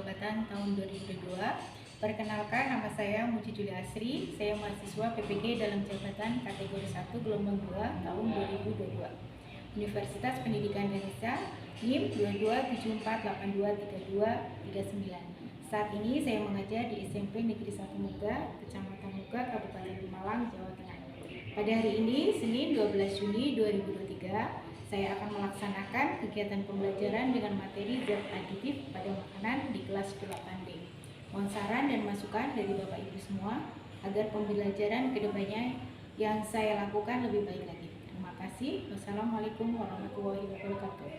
jabatan tahun 2022. Perkenalkan, nama saya Muji Juli Asri. Saya mahasiswa PPG dalam jabatan kategori 1 gelombang 2 tahun 2022. Universitas Pendidikan Indonesia, NIM 2274823239. Saat ini saya mengajar di SMP Negeri 1 Muga, Kecamatan Muga, Kabupaten Malang, Jawa Tengah. Pada hari ini, Senin 12 Juni 2023, saya akan melaksanakan kegiatan pembelajaran dengan materi zat aditif pada makanan di kelas 8D. Mohon saran dan masukan dari Bapak Ibu semua agar pembelajaran kedepannya yang saya lakukan lebih baik lagi. Terima kasih. Wassalamualaikum warahmatullahi wabarakatuh.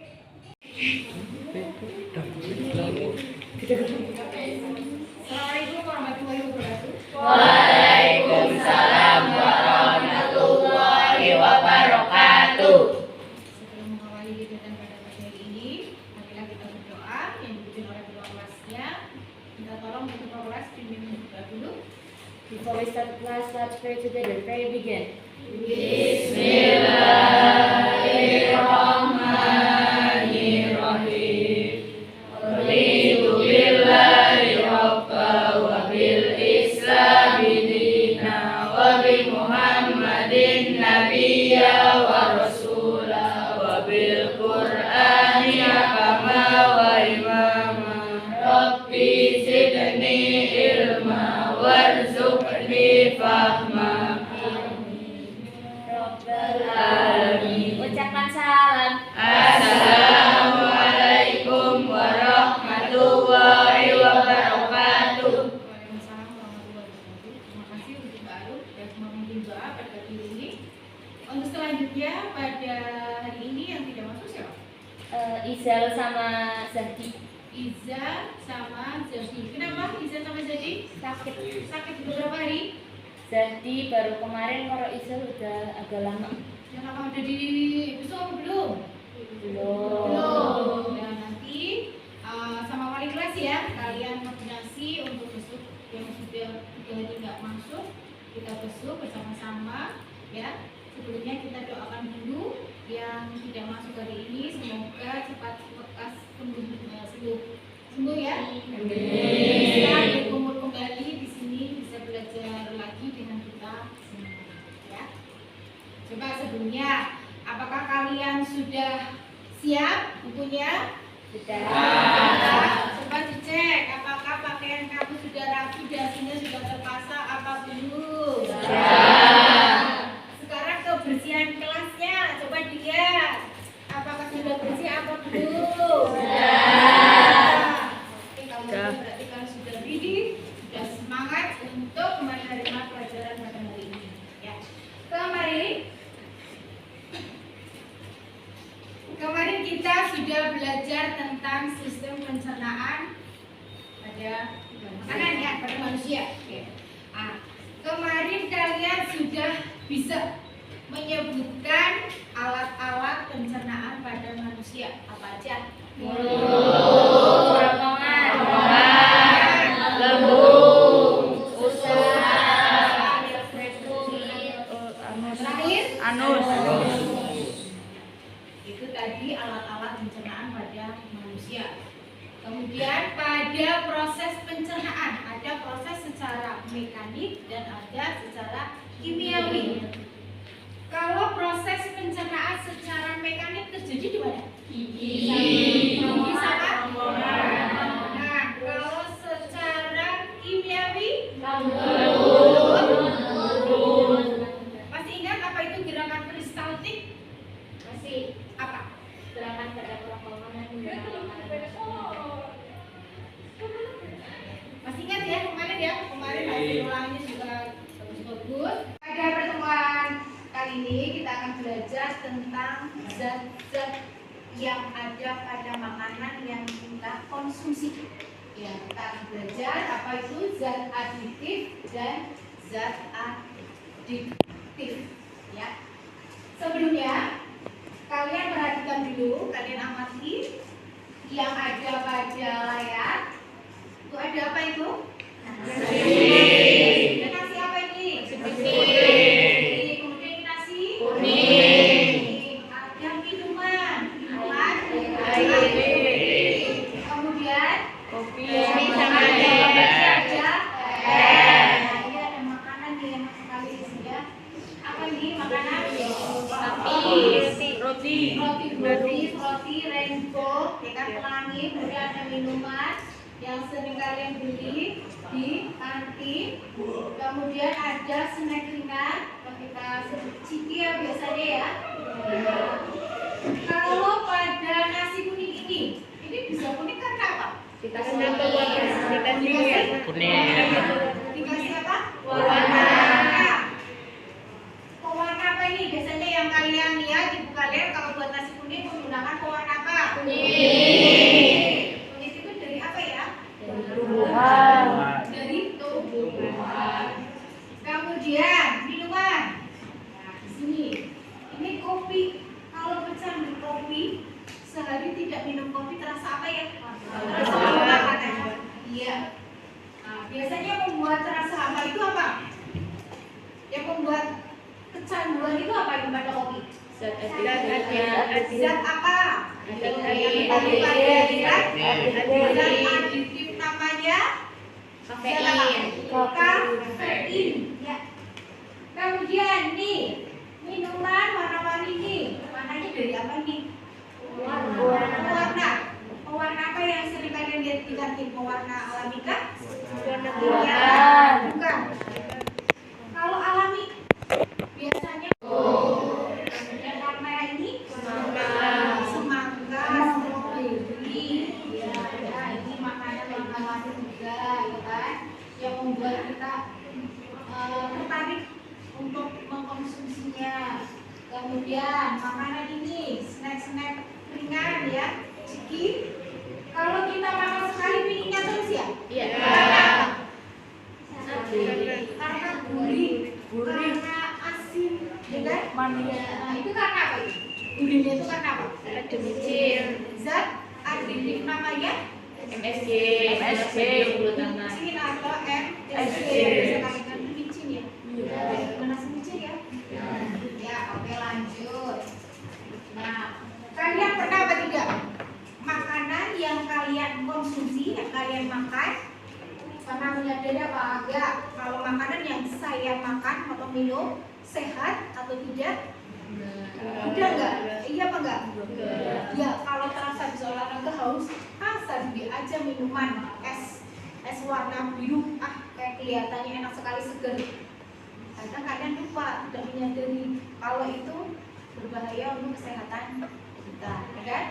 Assalamualaikum warahmatullahi wabarakatuh. Waalaikumsalam warahmatullahi wabarakatuh. Sebelum mengawali kegiatan pada pagi hari ini, marilah kita berdoa yang dipimpin oleh ketua kelasnya. Kita tolong ketua kelas pimpin berdoa dulu. Before we start class, let's pray together. Pray begin. Bismillahirrahmanirrahim. Raditu billahi rabba wa bil islami dina wa bi Muhammadin nabiyya wa rasula wa bil Qur'ani hakama wa imama. Rabbi zidni ilma warzuqni fahma. Ucapkan salam. Assalamualaikum warahmatullahi wabarakatuh. Waalaikumsalam warahmatullahi wabarakatuh. Terima kasih untuk Mbak Arum dan memimpin doa pada pagi ini. Untuk selanjutnya pada hari ini yang tidak masuk siapa? Izal sama Zahdi. Iza sama Zahdi. Kenapa Iza sama Zahdi? Sakit. Sakit beberapa hari? Zahdi baru kemarin, kalau Izal udah agak lama. Yang apa udah di besok apa belum? Belum. Ya, nanti sama wali kelas ya, kalian koordinasi untuk besok yang sudah 3 hari nggak masuk, kita besok bersama-sama ya. Sebelumnya kita doakan dulu yang tidak masuk hari ini, semoga cepat lekas sembuh ya. Bisa berkumpul kembali di sini, bisa belajar lagi dengan kita semua ya. Coba sebelumnya, apakah kalian sudah siap bukunya? Sudah. Coba dicek, apakah pakaian kamu sudah rapi, dasinya sudah terpasang apa belum? Sudah. Sekarang kebersihan kelasnya, coba dilihat, apakah sudah bersih apa belum? Sudah. Oke, kalau sudah berarti kalian sudah ready, sudah semangat untuk menerima pelajaran pada hari ini. Ya. Kemarin kita sudah belajar tentang sistem pencernaan pada makanan ya, pada manusia. Oke. Kemarin kalian sudah bisa menyebutkan alat-alat pencernaan pada manusia apa aja? Mulut, kerongkongan, lembung, usus, Terakhir? anus. Itu tadi alat-alat pencernaan pada manusia. Kemudian pada proses pencernaan ada proses secara mekanik dan ada secara kimiawi. Kalau proses pencernaan secara mekanik terjadi di mana? Di sana. Nah, kalau secara kimiawi, masih ingat apa itu gerakan peristaltik? Masih apa? Gerakan pada kerongkongan. Masih ingat ya kemarin ya? Kemarin hasil ulangnya juga bagus-bagus. Pada pertemuan kali ini kita akan belajar tentang zat-zat yang ada pada makanan yang kita konsumsi. Ya, kita akan belajar apa itu zat aditif dan zat adiktif. Ya. Sebelumnya kalian perhatikan dulu, kalian amati yang ada pada layar. Itu ada apa itu? Nasi. Nasi apa ini? Putih. Kemudian nasi kuning. Ada minuman. Kemudian Kopi. sama D. Ada nah, ini ada makanan nih enak sekali isinya. Apa nih makanan? Roti rainbow, ya kan, pelangi. Kemudian ada minuman yang sering kalian beli di kantin. Kemudian ada snack ringan, kita sebut ciki ya biasanya ya. Kalau pada nasi kuning ini bisa kuning karena apa? Dikasih kuning. Dikasih apa? Warna. Pewarna apa ini? Biasanya yang kalian lihat ibu kalian kalau buat nasi kuning menggunakan pewarna apa? Kuning. Kuning itu dari apa ya? Tumbuhan. Dari tumbuhan. Kemudian minuman. Nah, di sini ini kopi. Kalau pecandu kopi sehari tidak minum kopi terasa apa ya? Terasa hampa katanya. Iya. Nah, biasanya membuat terasa hampa itu apa? Yang membuat kecanduan itu apa yang pada kopi? Zat apa? Zat aditif namanya kafein. Ya. Kemudian nih minuman warna-warni nih, warnanya dari apa nih? Pewarna. Pewarna apa yang sering kalian lihat di kantin? Pewarna alami kah? Bukan. Kalau alami biasanya yang warna ini semangka, stroberi. Ya, ini makanan warna-warni juga, ya kan? Yang membuat kita tertarik untuk mengkonsumsinya. Kemudian makanan ini snack-snack ringan ya, ciki. Kalau kita makan sekali pinginnya terus ya? Iya. Karena gurih, karena asin, ya kan? Manis. Nah, itu karena apa? Gurihnya itu karena apa? Ada micin. Zat aditif namanya MSG. micin atau MSG. Sekalian micin ya. Mana sih micin ya? Ya, oke lanjut. Nah, kalian pernah apa tidak? Makanan yang kalian konsumsi, yang kalian makan, pernah menyadari apa agak kalau makanan yang saya makan atau minum sehat atau tidak? Udah enggak? Iya apa enggak? Ya, kalau terasa bisa olahraga haus, sambil aja minuman es warna biru, kayak kelihatannya enak sekali, seger. Kadang kalian lupa, tidak menyadari kalau itu berbahaya untuk kesehatan kita, ya kan?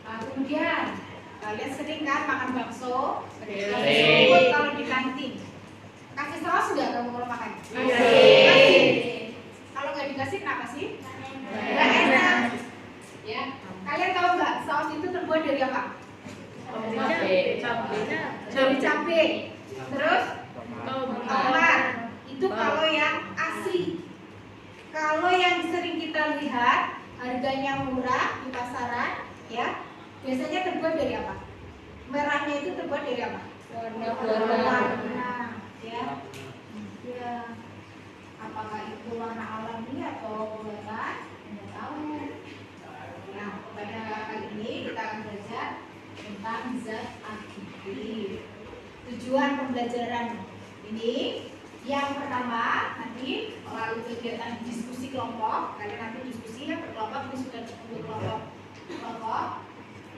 Nah, kemudian kalian sering kan makan bakso, kalau di kantin kasih saus nggak kamu kalau makan? Kasih. Kalau nggak dikasih kenapa sih? Nggak enak. Ya, kalian tahu nggak saus itu terbuat dari apa? Dari cabai. Terus tomat. Itu kalau yang asli. Kalau yang sering kita lihat harganya murah di pasaran, ya biasanya terbuat dari apa? Merahnya itu terbuat dari apa? Warna, ya. Ya. Apakah itu warna alami atau buatan? Tidak tahu. Nah, pada kali ini kita akan belajar tentang zat aditif. Tujuan pembelajaran ini yang pertama nanti melalui kegiatan diskusi kelompok, kalian nanti diskusi ya berkelompok, ini sudah berkelompok kelompok.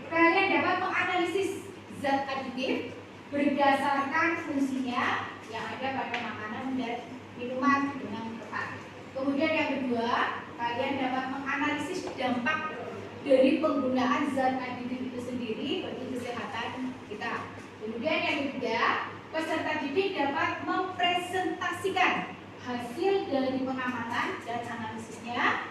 Kalian dapat menganalisis zat aditif berdasarkan fungsinya yang ada pada makanan dan minuman dengan tepat. Kemudian yang kedua, kalian dapat menganalisis dampak dari penggunaan zat aditif itu sendiri bagi kesehatan kita. Kemudian yang ketiga, peserta didik dapat mempresentasikan hasil dari pengamatan dan analisisnya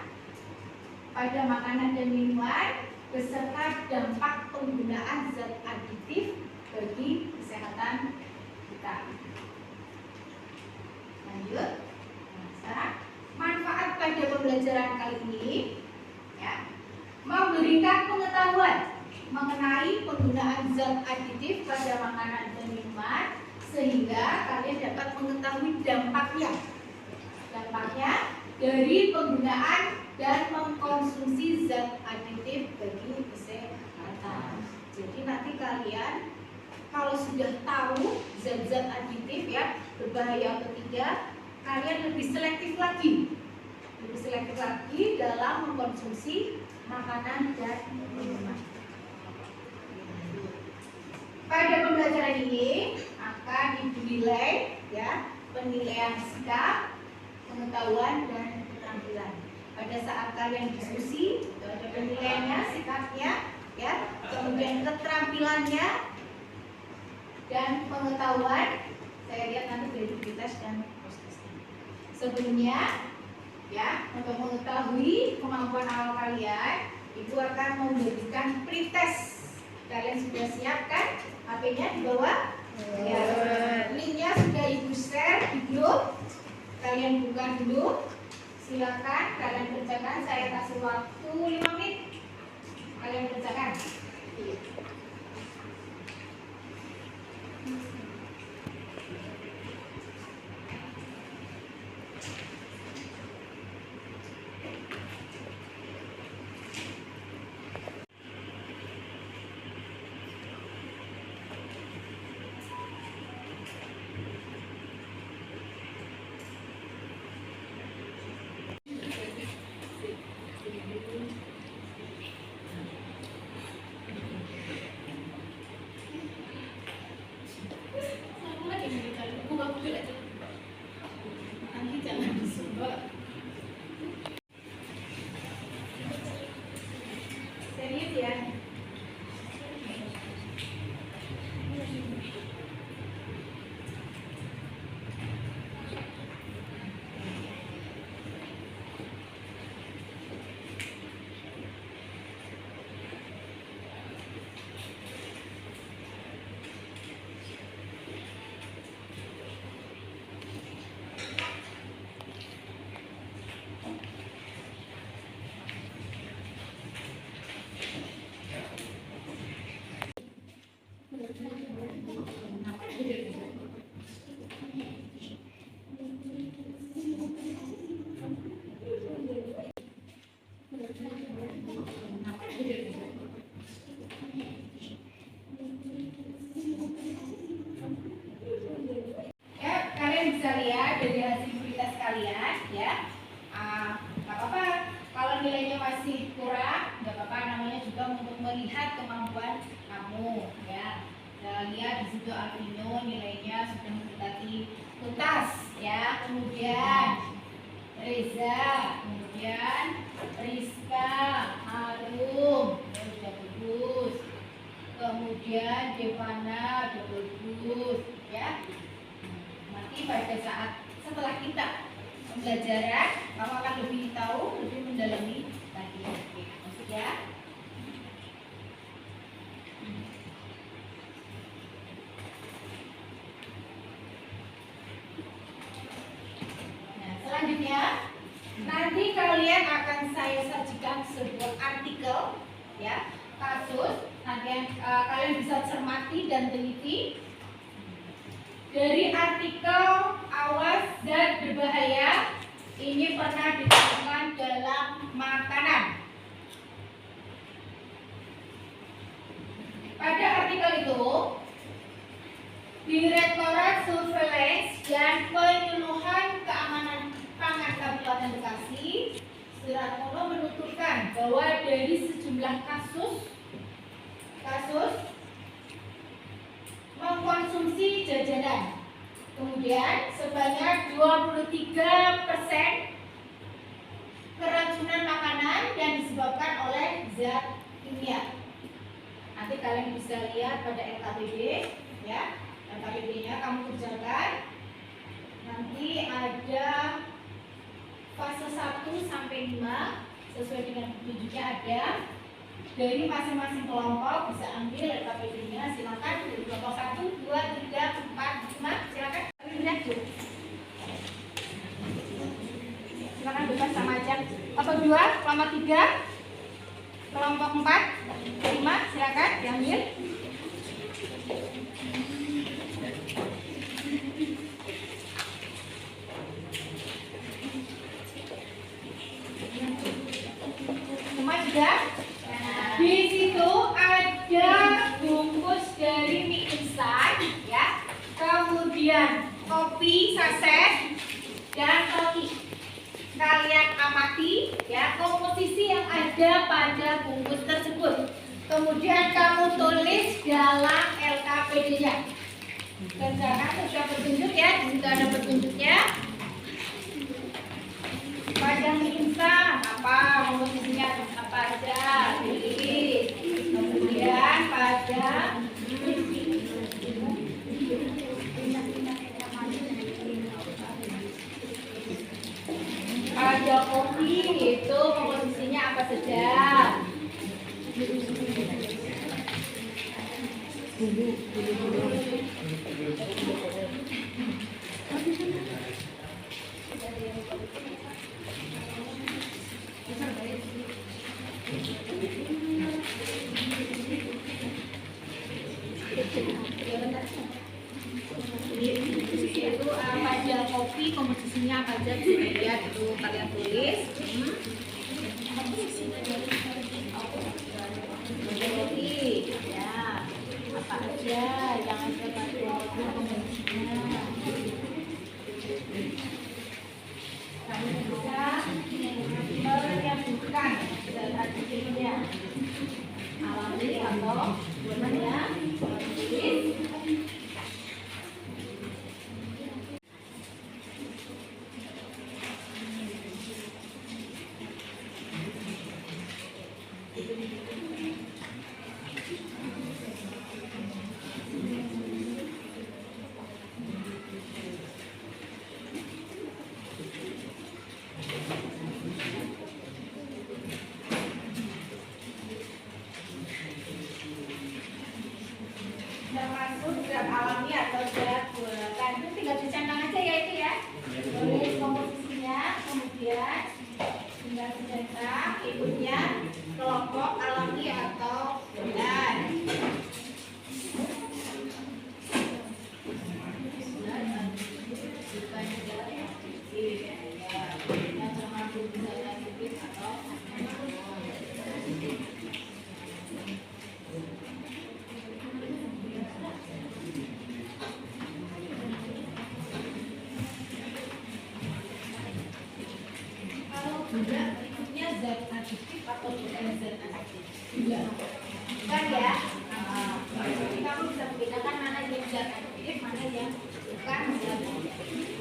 pada makanan dan minuman beserta dampak penggunaan zat aditif bagi kesehatan kita. Lanjut. Nah, sekarang manfaat pada pembelajaran kali ini ya, memberikan pengetahuan mengenai penggunaan zat aditif pada makanan dan minuman sehingga kalian dapat mengetahui dampaknya dari penggunaan dan mengkonsumsi zat aditif bagi kesehatan. Jadi nanti kalian kalau sudah tahu zat-zat aditif ya berbahaya atau tidak, kalian lebih selektif lagi dalam mengkonsumsi makanan dan minuman. Pada pembelajaran ini akan dinilai ya penilaian sikap, pengetahuan dan keterampilan. Pada saat kalian diskusi, ada penilaiannya, sikapnya, ya, kemudian keterampilannya dan pengetahuan. Saya lihat nanti kreativitas dan prosesnya. Sebelumnya, ya, untuk mengetahui kemampuan awal kalian, Ibu akan memberikan pretest. Kalian sudah siapkan HP-nya di bawah? Ya. Linknya sudah Ibu share di grup. Kalian buka dulu. Silakan kalian kerjakan. Saya kasih waktu 5 menit. Kalian kerjakan. Nanti jangan disubak. Serius ya. Kalian bisa lihat dari hasil kualitas kalian ya. Nggak apa-apa kalau nilainya masih kurang, nggak apa-apa, namanya juga untuk melihat kemampuan kamu ya. Lihat di situ Alvino nilainya sudah mendekati tuntas ya. Kemudian Reza, kemudian Rizka, Arum, sudah bagus. Kemudian Devana, sudah bagus ya. Nanti pada saat setelah kita pembelajaran, kamu akan lebih tahu, lebih mendalami lagi. Maksud ya? Nah, selanjutnya nanti kalian akan saya sajikan sebuah artikel, ya, kasus. Nanti kalian bisa cermati dan teliti. Dari artikel awas zat berbahaya ini pernah ditemukan dalam makanan. Pada artikel itu, Direktorat Surveillance dan Penyuluhan Keamanan Pangan Kabupaten Bekasi Suratmono menuturkan bahwa dari sejumlah kasus mengkonsumsi jajanan, kemudian sebanyak 23% keracunan makanan yang disebabkan oleh zat kimia. Nanti kalian bisa lihat pada LKPD ya, LKPD-nya kamu kerjakan. Nanti ada fase 1 sampai 5 sesuai dengan petunjuknya ada. Dari masing-masing kelompok bisa ambil LKPD-nya, silakan dari kelompok 1, 2, 3, 4, 5, silakan. Silakan bebas sama aja. Kelompok 2, kelompok 3, kelompok 4, 5, silakan diambil. Semua sudah? Di situ ada bungkus dari mie instan. Kemudian kopi saset dan kopi. Kalian amati ya komposisi yang ada pada bungkus tersebut. Kemudian kamu tulis dalam LKPD-nya. Kerjakan sudah petunjuk ya, jika ada petunjuknya. Pada mie instan apa komposisinya apa aja? Pilih. Kemudian pada kopi itu komposisinya apa saja? Itu pada kopi komposisinya apa aja bisa dilihat itu kalian tulis. Kopi ya apa aja yang ada pada kopi komposisinya. Kamu bisa menyebutkan strateginya alami atau gimana tulis. Termasuk zat alami atau zat buatan itu tinggal dicentang aja ya itu ya. Tulis komposisinya, kemudian tinggal dicentang ikutnya kelompok alami atau buatan. Juga berikutnya zat adiktif atau bukan zat adiktif juga kan ya. Jadi kamu bisa membedakan mana yang zat adiktif, mana yang bukan zat adiktif.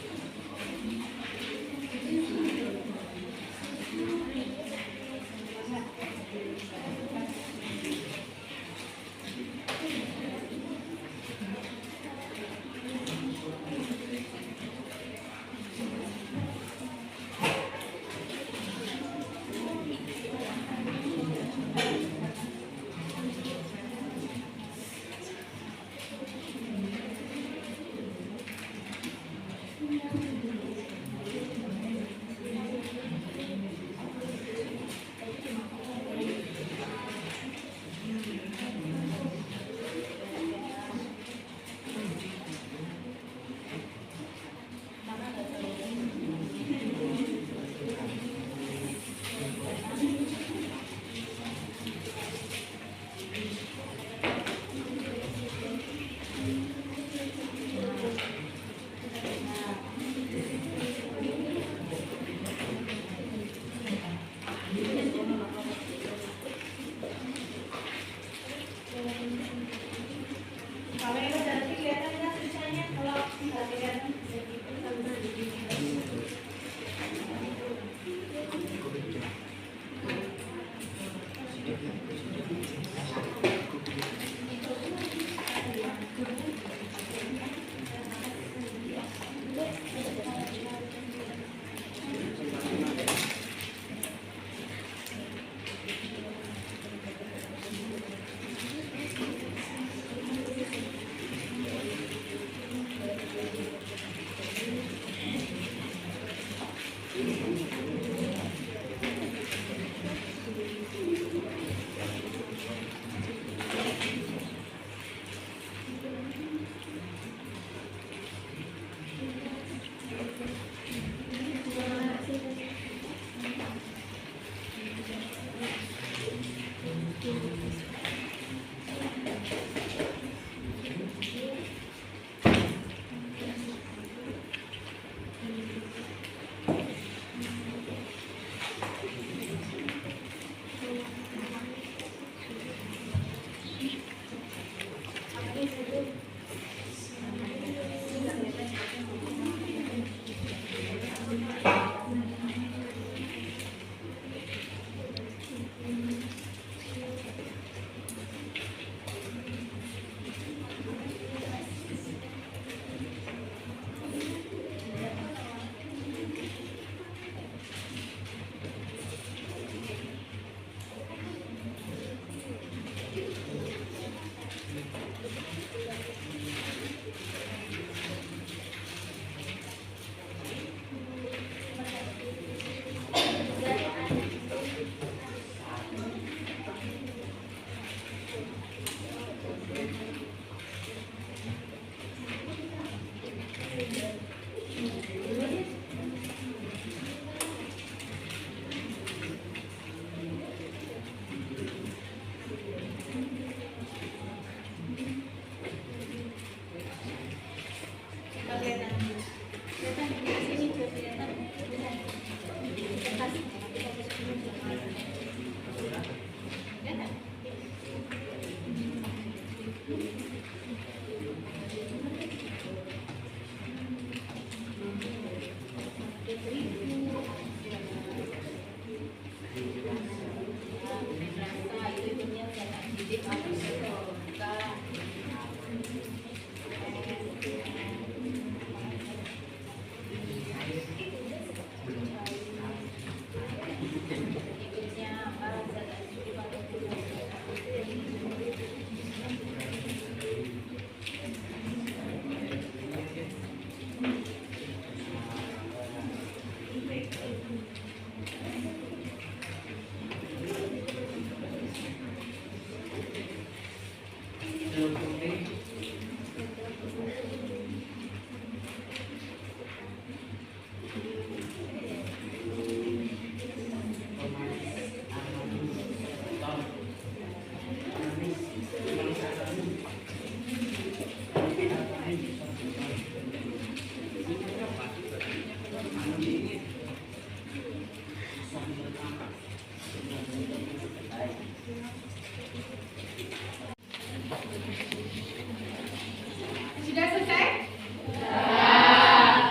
Sudah selesai?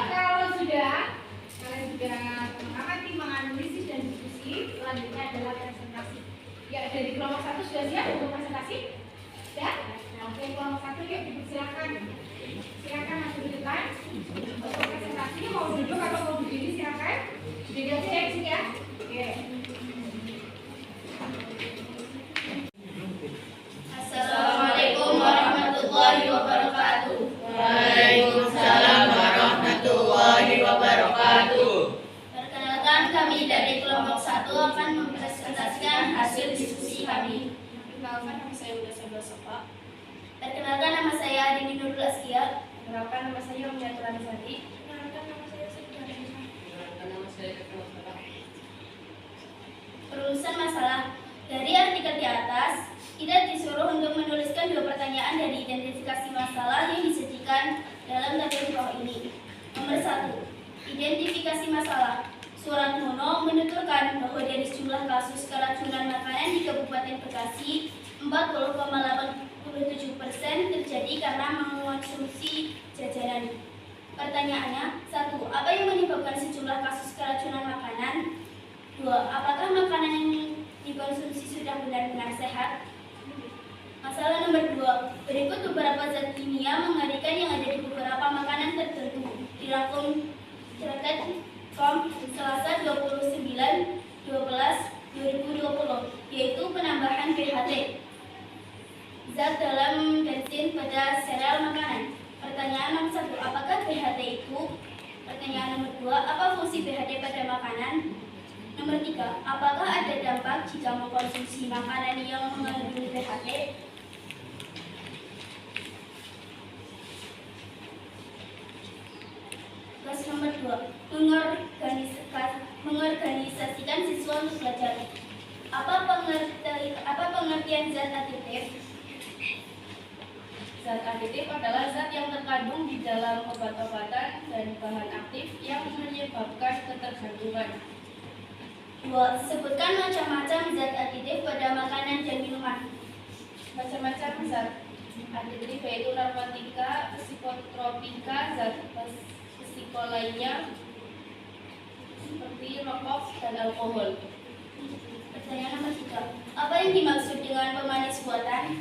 Kalau sudah, kalian sudah mengamati, menganalisis dan diskusi. Selanjutnya adalah presentasi. Ya, dari kelompok 1 sudah siap untuk presentasi? Sudah? Oke, kelompok 1 yuk dipersilakan. Silakan masuk di depan. Untuk presentasinya mau duduk atau mau berdiri silakan. Beda cek ya. Oke. Assalamualaikum warahmatullahi wabarakatuh. Waalaikumsalam warahmatullahi wabarakatuh. Perkenalkan, kami dari kelompok 1 akan mempresentasikan hasil diskusi kami. Perkenalkan, nama saya Uda Sabda Sofa. Perkenalkan, nama saya Adini Nurul Askia. Perkenalkan, nama saya Umiatul Anisari. Perkenalkan, nama saya Siti. Perkenalkan, nama saya Ketua Salah. Perurusan masalah. Dari artikel di atas, kita disuruh untuk menuliskan 2 pertanyaan dari identifikasi masalah yang disajikan dalam tabel di bawah ini. Nomor 1. Identifikasi masalah. Suratmono menuturkan bahwa dari jumlah kasus keracunan makanan di Kabupaten Bekasi, 40,87% terjadi karena mengonsumsi jajanan. Pertanyaannya, 1. Apa yang menyebabkan sejumlah kasus keracunan makanan? 2. Apakah makanan yang dikonsumsi sudah benar-benar sehat? Masalah nomor 2. Berikut beberapa zat kimia mengerikan yang ada di beberapa makanan tertentu. Dirangkum Certet.com Selasa 29/12/2020, yaitu penambahan BHT zat dalam bensin pada sereal makanan. Pertanyaan nomor 1. Apakah BHT itu? Pertanyaan nomor 2. Apa fungsi BHT pada makanan? Nomor 3. Apakah ada dampak jika mengkonsumsi makanan yang mengandung BHT? Tugas nomor 2. Mengorganisasikan siswa untuk belajar. Apa pengertian zat aditif? Zat aditif adalah zat yang terkandung di dalam obat-obatan dan bahan aktif yang menyebabkan ketergantungan. 2. Sebutkan macam-macam zat aditif pada makanan dan minuman. Macam-macam zat aditif yaitu narkotika, psikotropika, zat psiko lainnya seperti rokok dan alkohol. Pertanyaan nomor 3. Apa yang dimaksud dengan pemanis buatan?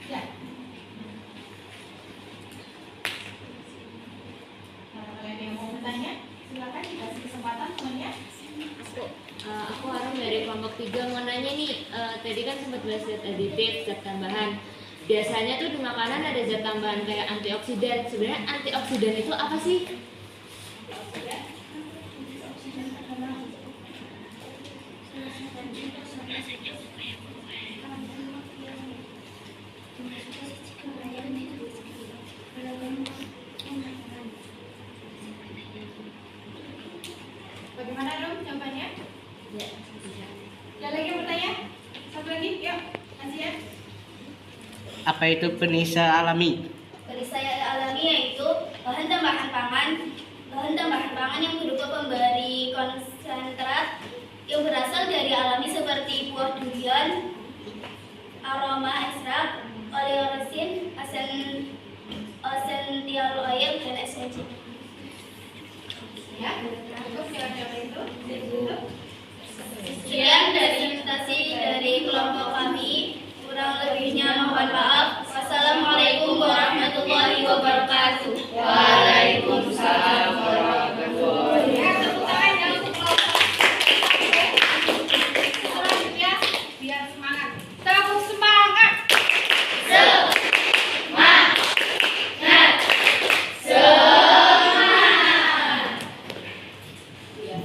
Ya. Kalau kalian yang mau bertanya, silakan dikasih kesempatan semuanya. Aku Harum dari kelompok 3 mau nanya nih, tadi kan sempat bahas zat aditif, zat tambahan. Biasanya tuh di makanan ada zat tambahan kayak antioksidan. Sebenarnya antioksidan itu apa sih? Bagaimana dong jawabannya? Ya, bisa. Ada lagi yang bertanya? Satu lagi, yuk, kasih ya. Apa itu penisah alami? Penistaan alami yaitu bahan tambahan pangan yang berupa pemberi konsentrat yang berasal dari alami seperti buah durian, aroma ekstrak, oleoresin, essential oil, dan esensi. Ya, cukup jawaban itu. Sekian dari presentasi dari kelompok kami. Kurang lebihnya mohon maaf. Wassalamualaikum warahmatullahi wabarakatuh. Waalaikumsalam warahmatullahi wabarakatuh. Ya, tepuk tangan ya untuk kelompok. Selanjutnya, biar semangat. Tepuk semangat.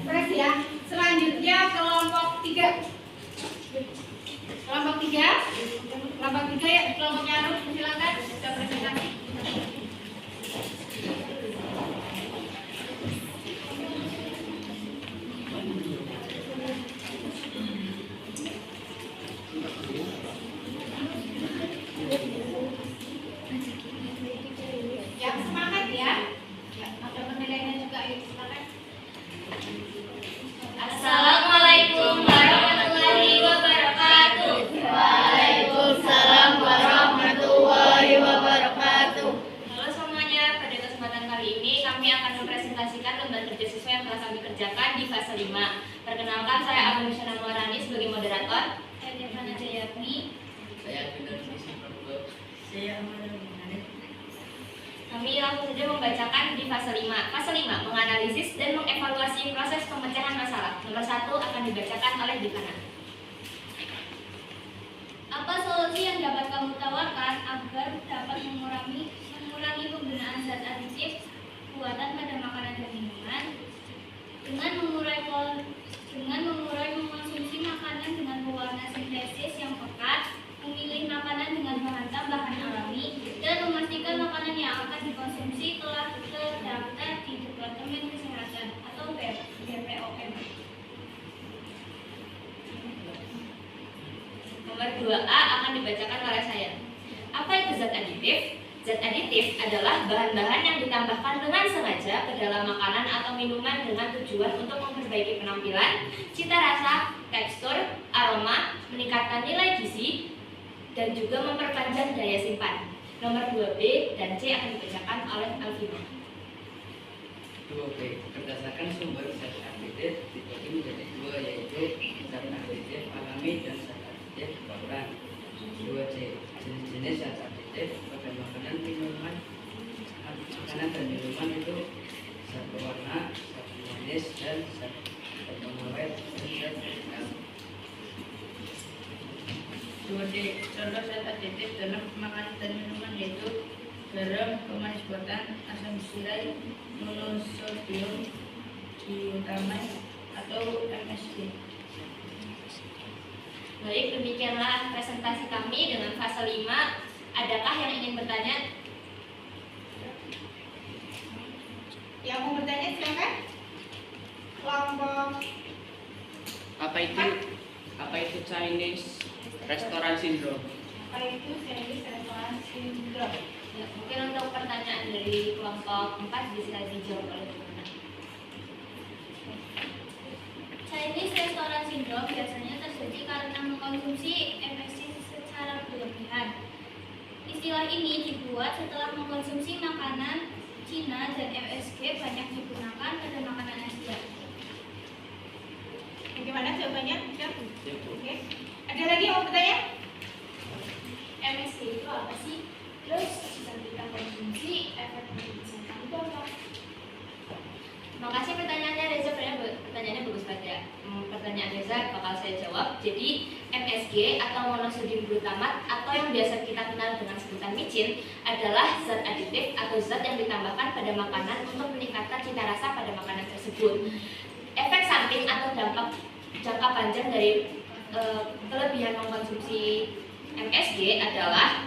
Terus ya, selanjutnya kelompok 3. Kelompok 3 ya, kelompoknya Aruf, silakan sudah presentasi. Yang semangat ya. Ya, ada penilaiannya juga, yuk silakan. Assalamualaikum warahmatullahi wabarakatuh. Waalaikumsalam warahmatullahi wabarakatuh. Halo semuanya, pada kesempatan kali ini kami akan mempresentasikan lembar kerja siswa yang telah kami kerjakan di fase 5. Perkenalkan, saya Abang Syana Muarani sebagai moderator. Saya Devana Jayatmi. Saya benar di sini. Saya Amal Muhammad. Kami langsung saja membacakan di fase 5. Fase 5, menganalisis dan mengevaluasi proses pemecahan masalah. Nomor 1 akan dibacakan oleh Devana. Apa solusi yang dapat kamu tawarkan agar dapat mengurangi penggunaan zat aditif buatan pada makanan dan minuman dengan mengurai mengkonsumsi makanan dengan pewarna sintesis yang pekat, memilih makanan dengan bahan tambahan alami, dan memastikan makanan yang akan dikonsumsi telah terdaftar di Departemen Kesehatan atau BPOM. Nomor 2A akan dibacakan oleh saya. Apa itu zat aditif? Zat aditif adalah bahan-bahan yang ditambahkan dengan sengaja ke dalam makanan atau minuman dengan tujuan untuk memperbaiki penampilan, cita rasa, tekstur, aroma, meningkatkan nilai gizi, dan juga memperpanjang daya simpan. Nomor 2B dan C akan dibacakan oleh Alvino. 2B. Berdasarkan sumber zat aditif dibagi menjadi 2, yaitu zat aditif alami dan zat aditif buatan. 2C. Jenis-jenis zat aditif pada makanan dan minuman itu zat pewarna, zat pemanis, dan zat pengawet dan zat pengawet. 2D. Contoh zat aditif dalam makanan dan minuman yaitu garam, pemanis buatan, asam sirai, monosodium glutamate atau MSG. Baik, demikianlah presentasi kami dengan fase 5. Adakah yang ingin bertanya? Yang mau bertanya silakan. Kelompok Apa itu Chinese Restaurant Syndrome? apa itu Chinese Restaurant Syndrome? Ya, mungkin untuk pertanyaan dari kelompok 4 bisa dijawab oleh Devana. Chinese Restaurant Syndrome biasanya terjadi karena mengkonsumsi MSG secara berlebihan. Istilah ini dibuat setelah mengkonsumsi makanan Cina dan MSG banyak digunakan pada makanan Asia. Bagaimana jawabannya? Siap? Cukup. Oke. Ada lagi yang mau bertanya? MSG itu apa sih? Terus jika kita konsumsi efek kesehatan itu apa? Terima kasih pertanyaannya Reza. Pertanyaannya bagus banget ya. Pertanyaan Reza bakal saya jawab. Jadi MSG atau monosodium glutamat atau yang biasa kita kenal dengan sebutan micin adalah zat aditif atau zat yang ditambahkan pada makanan untuk meningkatkan cita rasa pada makanan tersebut. Efek samping atau dampak jangka panjang dari Kelebihan mengkonsumsi MSG adalah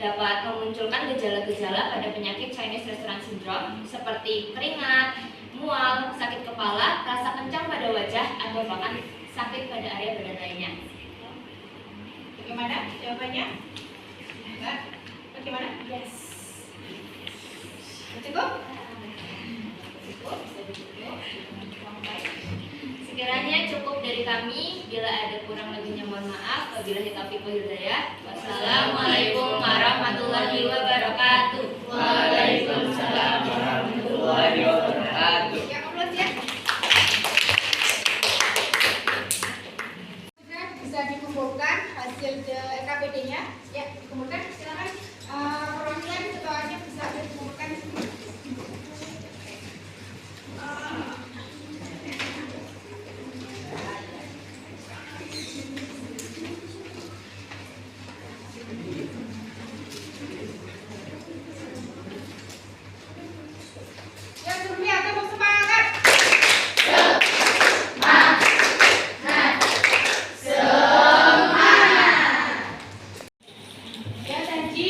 dapat memunculkan gejala-gejala pada penyakit Chinese Restaurant Syndrome seperti keringat, mual, sakit kepala, rasa kencang pada wajah, atau bahkan sakit pada area badan lainnya. Bagaimana jawabannya? Enggak? Bagaimana? Yes. Cukup? Cukup? Bisa ditutup? Sekiranya cukup dari kami. Bila ada kurang lebihnya mohon maaf. Wabillahi taufiq wal hidayah. Wassalamualaikum warahmatullahi wabarakatuh. Waalaikumsalam warahmatullahi wabarakatuh. Ya, upload ya. Sudah bisa dikumpulkan hasil KPD-nya. Ya, dikumpulkan. Silakan perwakilan ketuanya bisa dikumpulkan. Yang sebelumnya tepuk semangat. Ya, tadi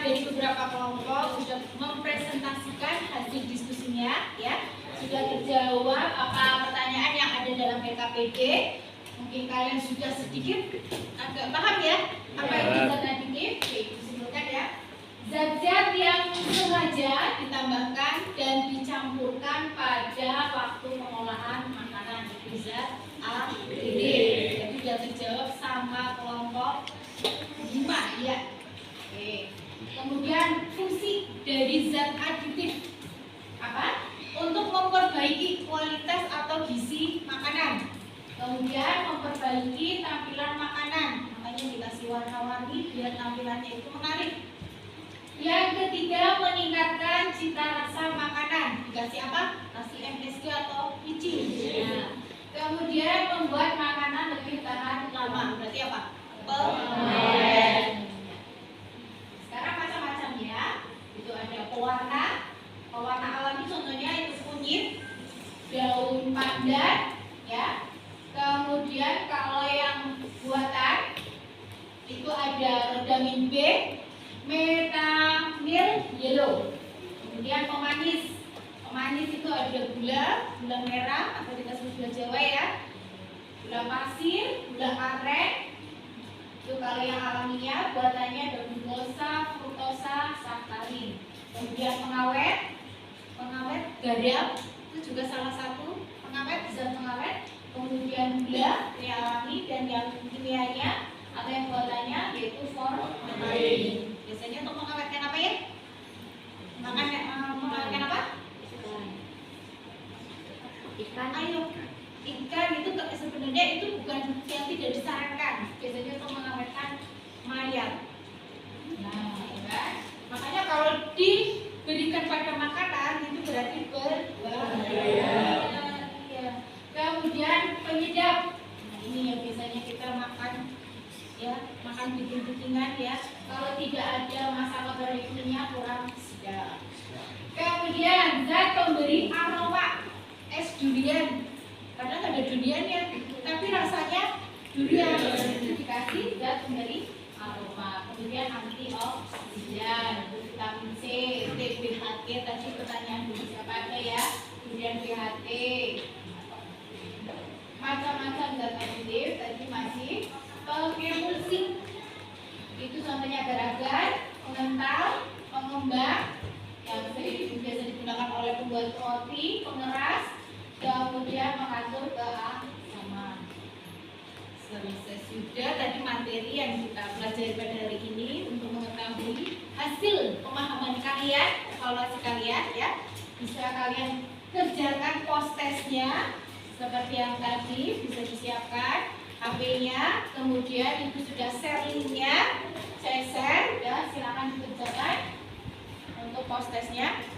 dari beberapa kelompok sudah mempresentasikan hasil diskusinya, ya. Sudah terjawab apa pertanyaan yang ada dalam PKPD. Mungkin kalian sudah sedikit agak paham ya apa itu zat aditif. Oke, disebutkan ya. Zat-zat yang sengaja ditambahkan dan dicampurkan pada waktu pengolahan makanan, itu zat aditif. Jadi sudah terjawab sama kelompok 5 ya. Oke. Kemudian fungsi dari zat aditif apa? Untuk memperbaiki kualitas atau gizi makanan. Kemudian memperbaiki tampilan makanan. Makanya dikasih warna-warni biar tampilannya itu menarik. Yang ketiga, meningkatkan cita rasa makanan. Dikasih apa? Kasih MSG atau icin. Nah, kemudian membuat makanan lebih tahan lama. Berarti apa? Pengawet. Sekarang macam-macam ya. Itu ada pewarna. Pewarna alami contohnya itu kunyit, daun pandan, ya. Kemudian kalau yang buatan itu ada rodamin B, metanil yellow. Kemudian pemanis. Pemanis itu ada gula merah atau kita sebut gula Jawa ya. Gula pasir, gula aren. Itu kalau yang alaminya buatannya ada glukosa, fruktosa, sakarin. Kemudian pengawet garam itu juga salah satu pengawet, zat pengawet. Kemudian gula yang alami dan yang kimianya atau yang buatannya yaitu formalin. Biasanya untuk mengawetkan apa ya? Mengawetkan apa? Ikan. Ayo, ikan itu sebenarnya itu bukan yang tidak disarankan. Biasanya untuk mengawetkan mayat. Nah, ya kan? Makanya kalau diberikan pada makanan itu berarti berbahaya. Ya. Kemudian penyedap. Nah, ini yang biasanya kita makan ya, makan bikin-bikinan ya. Kalau tidak ada masalah berikutnya kurang sedap. Kemudian zat pemberi aroma. Es durian. Kadang ada duriannya, tapi rasanya durian. Dikasih zat pemberi aroma. Kemudian antioksidan, vitamin C, BHT. Tadi pertanyaan dulu siapa ada ya? Kemudian BHT. Macam-macam zat aditif. Tadi masih pengemulsi. Itu contohnya agar-agar, pengental, pengembang yang biasa digunakan oleh pembuat roti, pengeras, kemudian mengatur keasaman. Selesai sudah tadi materi yang kita pelajari pada hari ini untuk mengetahui hasil pemahaman kalian, evaluasi kalian ya. Bisa kalian kerjakan post testnya seperti yang tadi bisa disiapkan HP-nya, kemudian itu sudah share linknya, saya share, ya silakan dikerjakan untuk post testnya.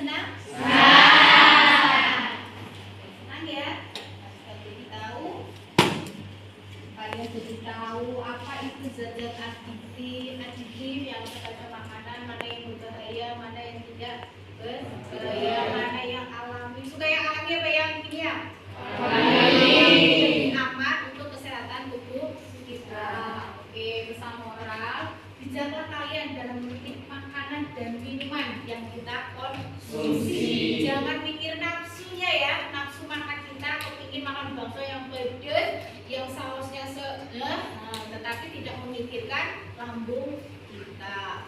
senang? Senang ya? Kalian jadi tahu apa itu zat-zat aditif yang terhadap makanan, mana yang berbahaya, mana yang tidak berbahaya, mana yang alami. Suka yang alami apa yang kimia? Alami. Aman untuk kesehatan tubuh kita. Oke, pesan moral, bijaklah kalian dalam memilih makanan dan minuman yang kita konsumsi. Jangan mikir nafsunya ya, nafsu makan kita, kepingin makan bakso yang pedes, yang sausnya tetapi tidak memikirkan lambung kita.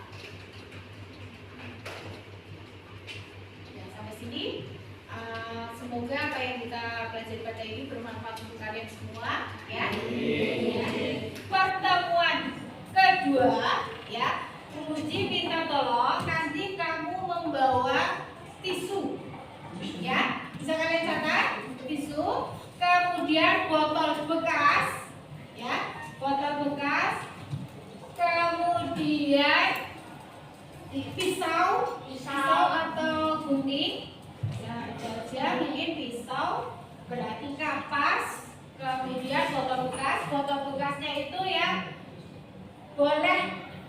Ya, sampai sini. Semoga apa yang kita pelajari pada ini bermanfaat untuk kalian semua, ya. Pertemuan kedua, ya. Uji minta tolong nanti kamu membawa tisu, ya. Bisa kalian catat tisu, kemudian botol bekas, ya, botol bekas, kemudian pisau atau gunting, ya aja mungkin pisau, berarti kapas, kemudian botol bekasnya itu ya boleh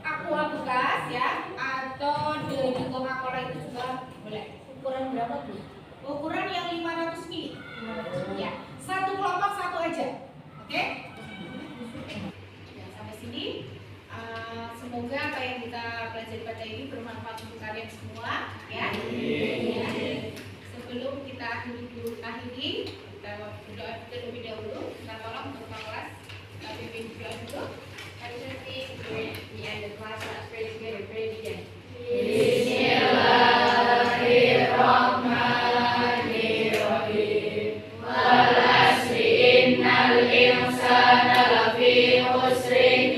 aqua bekas ya, atau dari Coca-Cola itu juga boleh. Ukuran berapa tuh? Ukuran yang 500 ml. Ya, satu kelompok satu aja. Oke? Ya, sampai sini. Semoga apa yang kita pelajari pada ini bermanfaat untuk kalian semua, ya. Sebelum kita akhiri, kita berdoa terlebih dahulu. Kita tolong untuk kelas kita pimpin doa dulu. Bismillahirrahmanirrahim. Wal asri innal insana lafi khusrin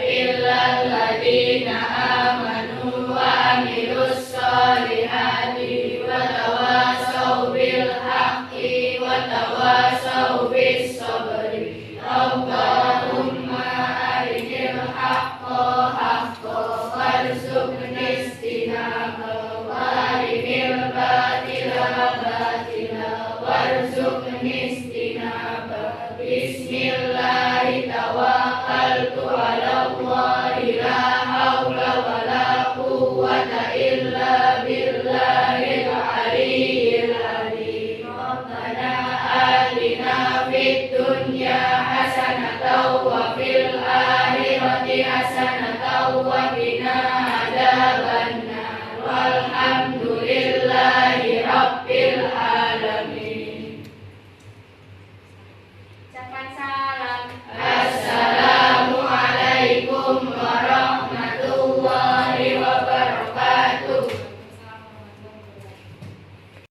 illal ladzina amanu wa amilus solihati wa tawassaw bil haqqi wa tawassaw bis sabri. Allahumma arinil haqqa haqqan warzuqna istinabahu wa arinil batila batila warzuqna istinabahu. Bismillahi tawakkaltu ala Allah, la haula wala quwwata illa billah.